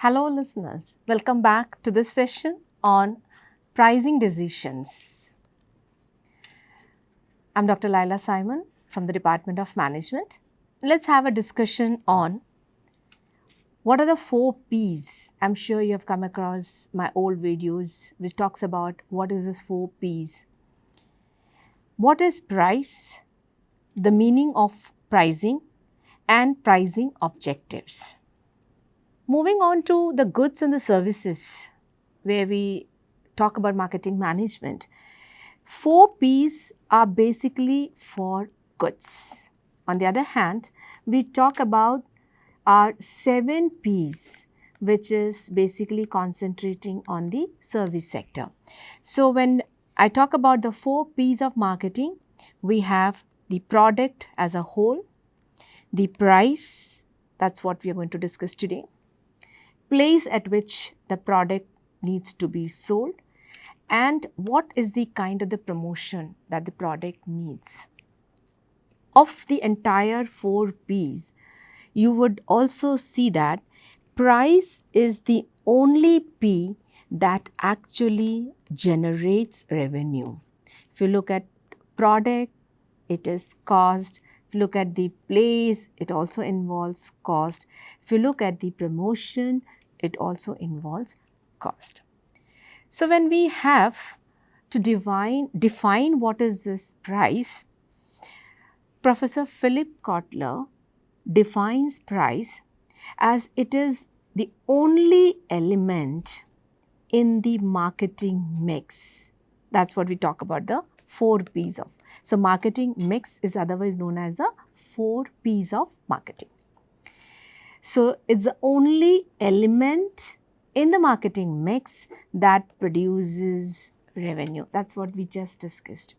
Hello listeners, welcome back to this session on pricing decisions. I'm Dr. Lila Simon from the Department of Management. Let's have a discussion on what are the 4 P's. I'm sure you have come across my old videos which talks about what is this 4 P's. What is price, the meaning of pricing and pricing objectives. Moving on to the goods and the services, where we talk about marketing management. 4 P's are basically for goods. On the other hand, we talk about our 7 P's, which is basically concentrating on the service sector. So when I talk about the 4 P's of marketing, we have the product as a whole, the price, that's what we are going to discuss today, place at which the product needs to be sold, and what is the kind of the promotion that the product needs. Of the entire 4 P's, you would also see that price is the only P that actually generates revenue. If you look at product, it is cost. If you look at the place, it also involves cost. If you look at the promotion, it also involves cost. So when we have to define what is this price, Professor Philip Kotler defines price as it is the only element in the marketing mix. That's what we talk about, the 4 P's of. So marketing mix is otherwise known as the 4 P's of marketing. So it's the only element in the marketing mix that produces revenue. That's what we just discussed.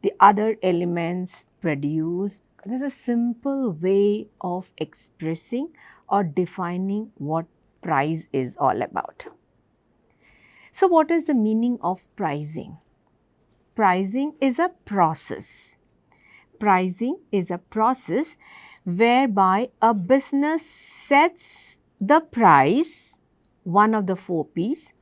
The other elements produce. There's a simple way of expressing or defining what price is all about. So what is the meaning of pricing? Pricing is a process. Pricing is a process whereby a business sets the price, one of the 4 P's,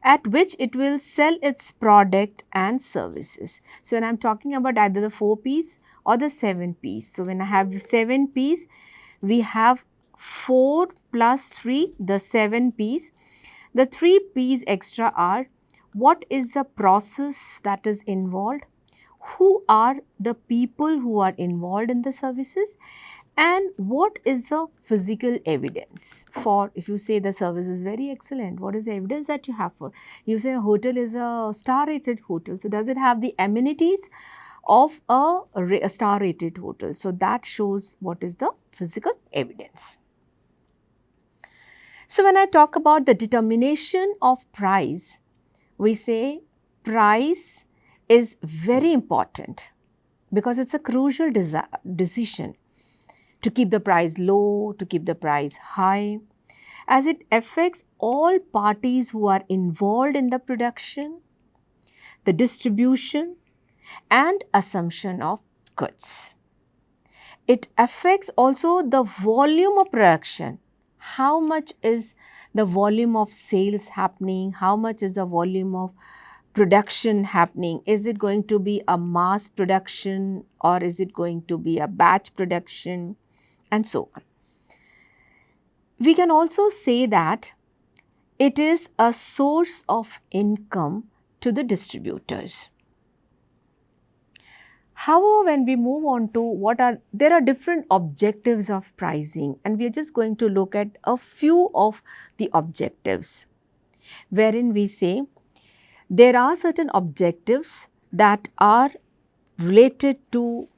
at which it will sell its product and services. So when I'm talking about either the 4 P's or the 7 P's. So when I have 7 P's, we have 4 plus 3, the 7 P's. The 3 P's extra are what is the process that is involved, who are the people who are involved in the services, and what is the physical evidence for. If you say the service is very excellent, what is the evidence that you have for? You say a hotel is a star-rated hotel. So does it have the amenities of a star-rated hotel? So that shows what is the physical evidence. So when I talk about the determination of price, we say price is very important because it's a crucial decision to keep the price low, to keep the price high, as it affects all parties who are involved in the production, the distribution and assumption of goods. It affects also the volume of production. How much is the volume of sales happening? How much is the volume of production happening? Is it going to be a mass production or is it going to be a batch production? And so on. We can also say that it is a source of income to the distributors. However, when we move on to there are different objectives of pricing, and we are just going to look at a few of the objectives, wherein we say there are certain objectives that are related to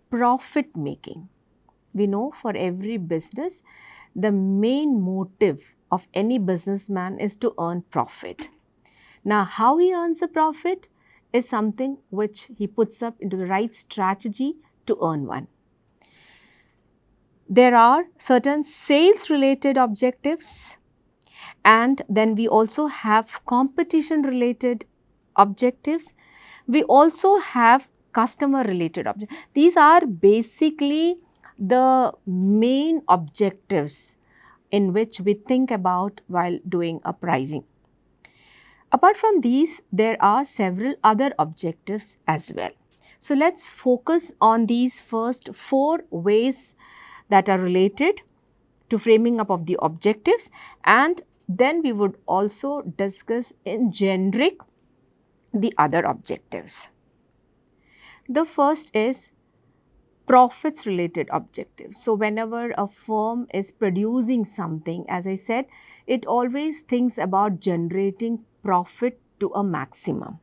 profit making. We know for every business, the main motive of any businessman is to earn profit. Now, how he earns the profit is something which he puts up into the right strategy to earn one. There are certain sales related objectives, and then we also have competition related objectives. We also have customer related objectives. These are basically the main objectives in which we think about while doing a pricing. Apart from these, there are several other objectives as well. So let's focus on these first 4 ways that are related to framing up of the objectives, and then we would also discuss in generic the other objectives. The first is profits related objectives. So whenever a firm is producing something, as I said, it always thinks about generating profit to a maximum.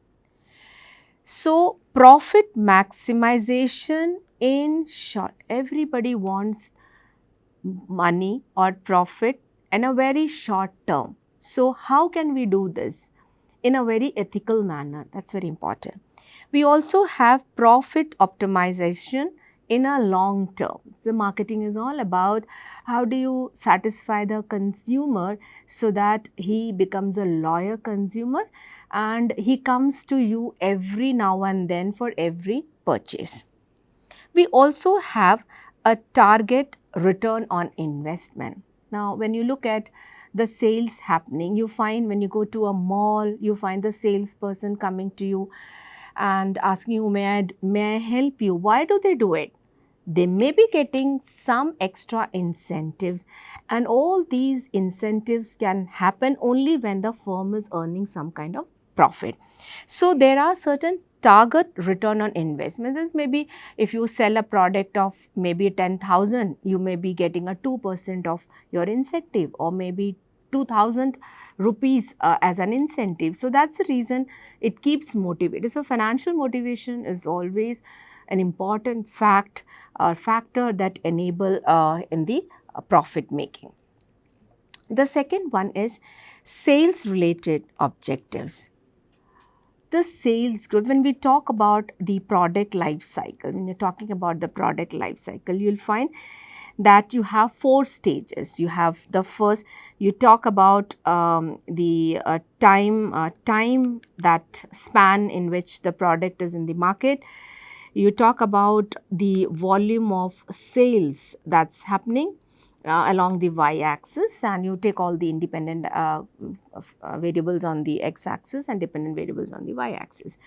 So profit maximization, in short, everybody wants money or profit in a very short term. So how can we do this in a very ethical manner? That's very important. We also have profit optimization in a long term. So marketing is all about how do you satisfy the consumer so that he becomes a loyal consumer and he comes to you every now and then for every purchase. We also have a target return on investment. Now, when you look at the sales happening, you find when you go to a mall, you find the salesperson coming to you and asking you, may I help you? Why do they do it? They may be getting some extra incentives, and all these incentives can happen only when the firm is earning some kind of profit. So there are certain target return on investments. Is maybe if you sell a product of maybe 10,000, you may be getting a 2% of your incentive, or maybe 2,000 rupees as an incentive. So that's the reason it keeps motivated. So financial motivation is always an important fact or factor that enable in the profit making. The second one is sales related objectives. The sales growth, when we talk about the product life cycle, when you're talking about the product life cycle, you'll find that you have 4 stages. You have the first, you talk about the time that span in which the product is in the market. You talk about the volume of sales that's happening along the y-axis, and you take all the independent variables on the x-axis and dependent variables on the y-axis.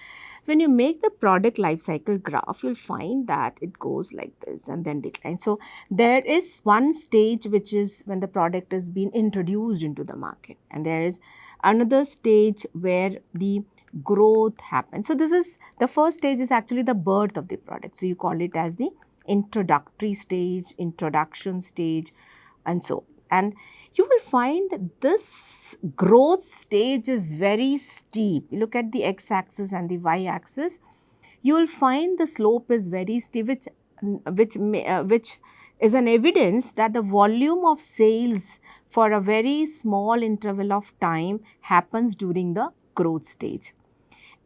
When you make the product life cycle graph, you'll find that it goes like this and then declines. So there is one stage which is when the product is being introduced into the market, and there is another stage where the growth happens. So this is the first stage, is actually the birth of the product. So you call it as the introductory stage, introduction stage, and so on. And you will find this growth stage is very steep. You look at the x-axis and the y-axis, you will find the slope is very steep, which is an evidence that the volume of sales for a very small interval of time happens during the growth stage.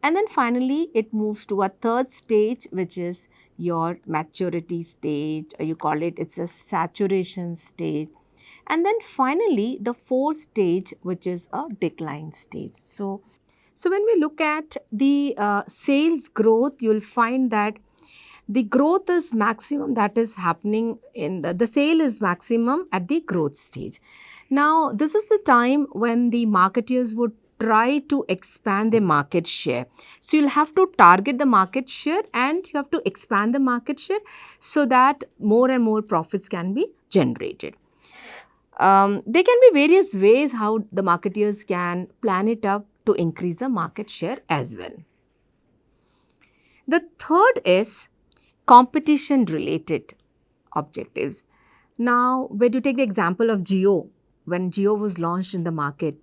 And then finally, it moves to a third stage, which is your maturity stage, or you call it, it's a saturation stage. And then finally, the fourth stage, which is a decline stage. So when we look at the sales growth, you'll find that the growth is maximum, that is happening in the sale is maximum at the growth stage. Now, this is the time when the marketeers would try to expand their market share. So you'll have to target the market share and you have to expand the market share so that more and more profits can be generated. There can be various ways how the marketeers can plan it up to increase the market share as well. The third is competition related objectives. Now, when you take the example of Jio, when Jio was launched in the market,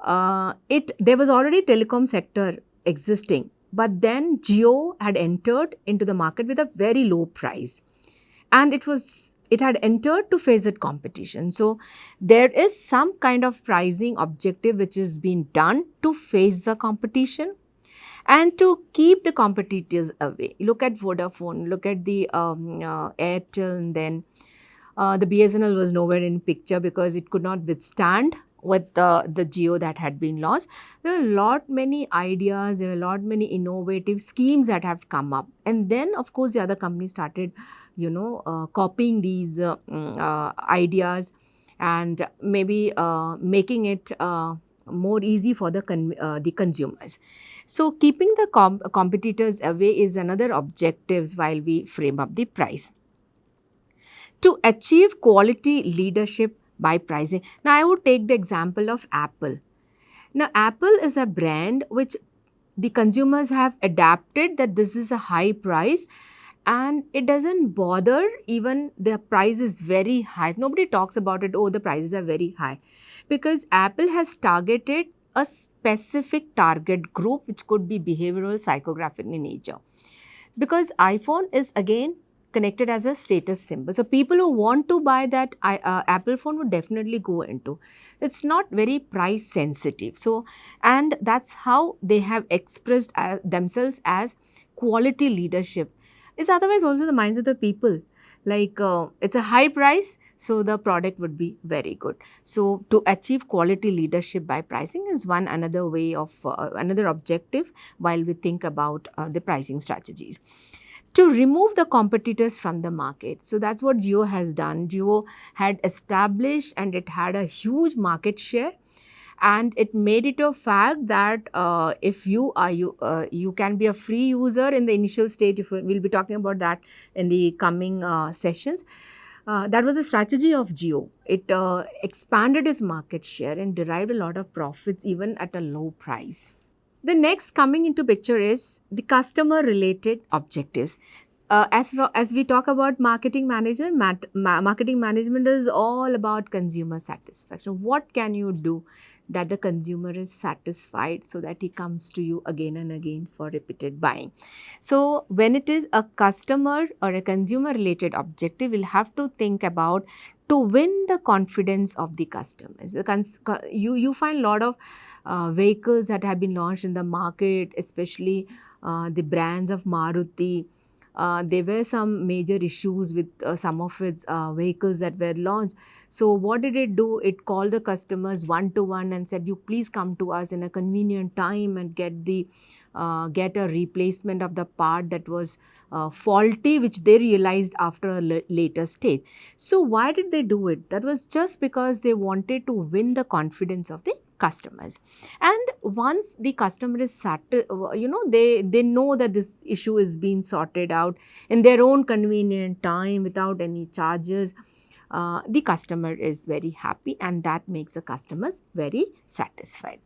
there was already telecom sector existing, but then Jio had entered into the market with a very low price, and it had entered to face that competition. So there is some kind of pricing objective which is being done to face the competition and to keep the competitors away. Look at Vodafone, look at the Airtel, and then the BSNL was nowhere in picture because it could not withstand with the Jio that had been launched. There were many ideas, there were many innovative schemes that have come up. And then, of course, the other companies started, copying these ideas and maybe making it more easy for the consumers. So keeping the competitors away is another objective while we frame up the price. To achieve quality leadership by pricing. Now, I would take the example of Apple. Now, Apple is a brand which the consumers have adapted that this is a high price, and it doesn't bother even the price is very high. Nobody talks about it, oh, the prices are very high, because Apple has targeted a specific target group which could be behavioral psychographic in nature. Because iPhone is again connected as a status symbol. So people who want to buy that Apple phone would definitely go into. It's not very price sensitive. So, and that's how they have expressed themselves as quality leadership. It's otherwise also the minds of the people. Like it's a high price, so the product would be very good. So to achieve quality leadership by pricing is one another way of another objective while we think about the pricing strategies. To remove the competitors from the market. So that's what Jio has done. Jio had established and it had a huge market share, and it made it a fact that if you can be a free user in the initial state. If we'll be talking about that in the coming sessions. That was the strategy of Jio. It expanded its market share and derived a lot of profits even at a low price. The next coming into picture is the customer related objectives. As we talk about marketing management, marketing management is all about consumer satisfaction. What can you do that the consumer is satisfied so that he comes to you again and again for repeated buying? So when it is a customer or a consumer related objective, we'll have to think about to win the confidence of the customers. You find a lot of vehicles that have been launched in the market, especially the brands of Maruti. There were some major issues with some of its vehicles that were launched. So what did it do? It called the customers one-to-one and said, you please come to us in a convenient time and get a replacement of the part that was faulty, which they realized after a later stage. So why did they do it? That was just because they wanted to win the confidence of the customers. And once the customer is they know that this issue is being sorted out in their own convenient time without any charges, the customer is very happy, and that makes the customers very satisfied.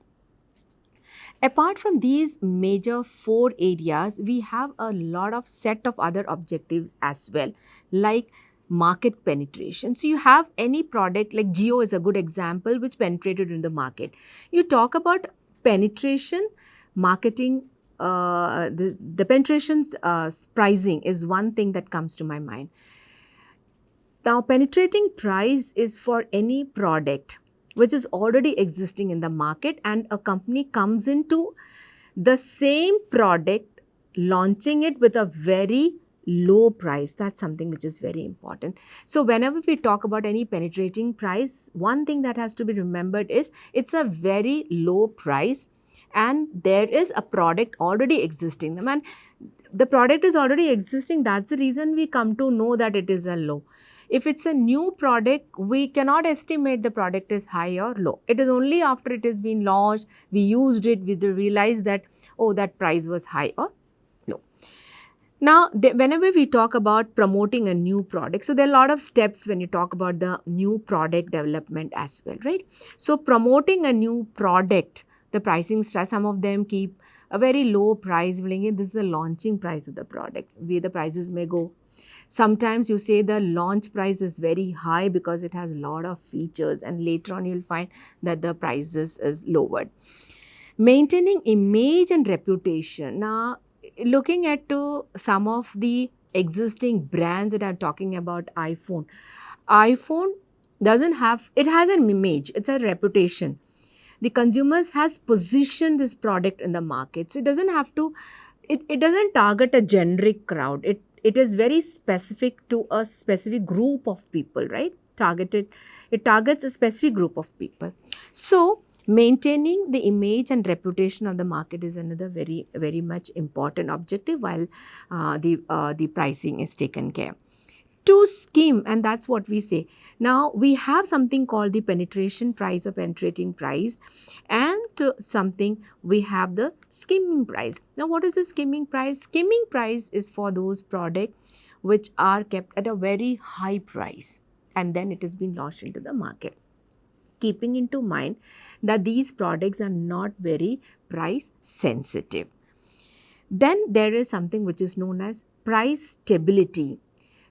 Apart from these major 4 areas, we have a lot of set of other objectives as well, like market penetration. So you have any product like Jio is a good example which penetrated in the market. You talk about penetration, marketing, the penetration's pricing is one thing that comes to my mind. Now, penetrating price is for any product which is already existing in the market and a company comes into the same product, launching it with a very low price. That's something which is very important. So whenever we talk about any penetrating price, one thing that has to be remembered is it's a very low price and there is a product already existing. And the product is already existing. That's the reason we come to know that it is a low. If it's a new product, we cannot estimate the product is high or low. It is only after it has been launched, we used it, we realize that, oh, that price was high or low. Now, whenever we talk about promoting a new product, so there are a lot of steps when you talk about the new product development as well, right? So, promoting a new product, the pricing strategy, some of them keep a very low price, this is the launching price of the product, where the prices may go. Sometimes you say the launch price is very high because it has a lot of features, and later on you'll find that the prices is lowered. Maintaining image and reputation. Now, looking at some of the existing brands that are talking about iPhone. iPhone doesn't have, it has an image, it's a reputation. The consumers has positioned this product in the market. So it doesn't have to, it doesn't target a generic crowd. It is very specific to a specific group of people, right? It targets a specific group of people. So maintaining the image and reputation of the market is another very, very much important objective while the pricing is taken care. to skim, and that's what we say. Now we have something called the penetration price or penetrating price, and something we have the skimming price. Now what is the skimming price? Skimming price is for those products which are kept at a very high price and then it has been launched into the market, keeping into mind that these products are not very price sensitive. Then there is something which is known as price stability.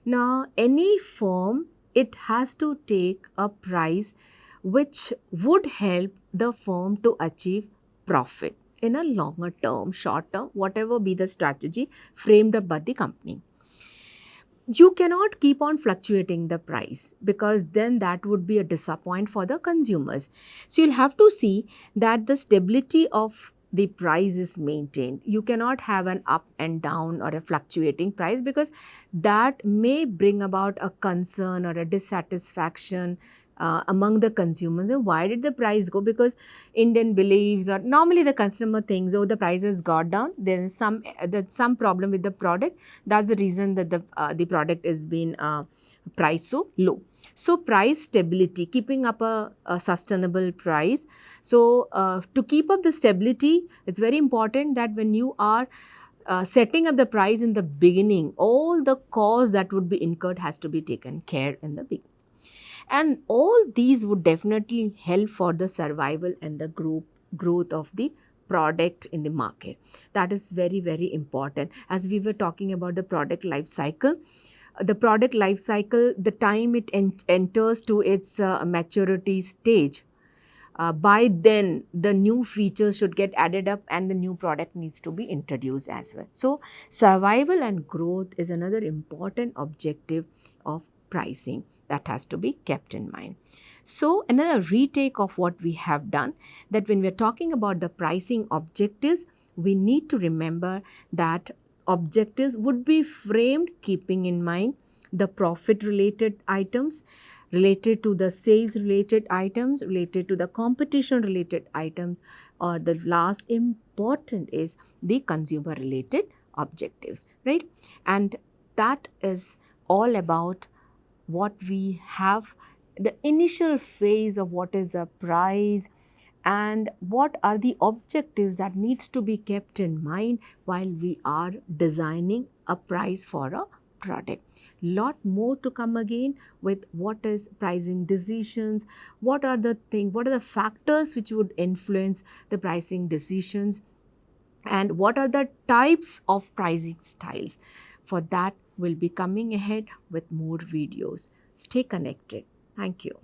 Now, any firm, it has to take a price which would help the firm to achieve profit in a longer term, short term, whatever be the strategy framed up by the company. You cannot keep on fluctuating the price because then that would be a disappointment for the consumers. So you'll have to see that the stability of the price is maintained. You cannot have an up and down or a fluctuating price because that may bring about a concern or a dissatisfaction among the consumers. And why did the price go? Because Indian believes, or normally the customer thinks, oh, the price has got down, there's some problem with the product. That's the reason that the product is being priced so low. So price stability, keeping up a sustainable price. So to keep up the stability, it's very important that when you are setting up the price in the beginning, all the costs that would be incurred has to be taken care in the beginning. And all these would definitely help for the survival and the growth of the product in the market. That is very, very important. As we were talking about the product life cycle, the time it enters to its maturity stage, by then the new features should get added up and the new product needs to be introduced as well. So survival and growth is another important objective of pricing that has to be kept in mind. So another retake of what we have done, that when we are talking about the pricing objectives, we need to remember that objectives would be framed keeping in mind the profit related items, related to the sales related items, related to the competition related items, or the last important is the consumer related objectives, right? And that is all about what we have, the initial phase of what is a price and what are the objectives that needs to be kept in mind while we are designing a price for a product. Lot more to come again with what is pricing decisions, what are the factors which would influence the pricing decisions, and what are the types of pricing styles. For that, we'll be coming ahead with more videos. Stay connected. Thank you.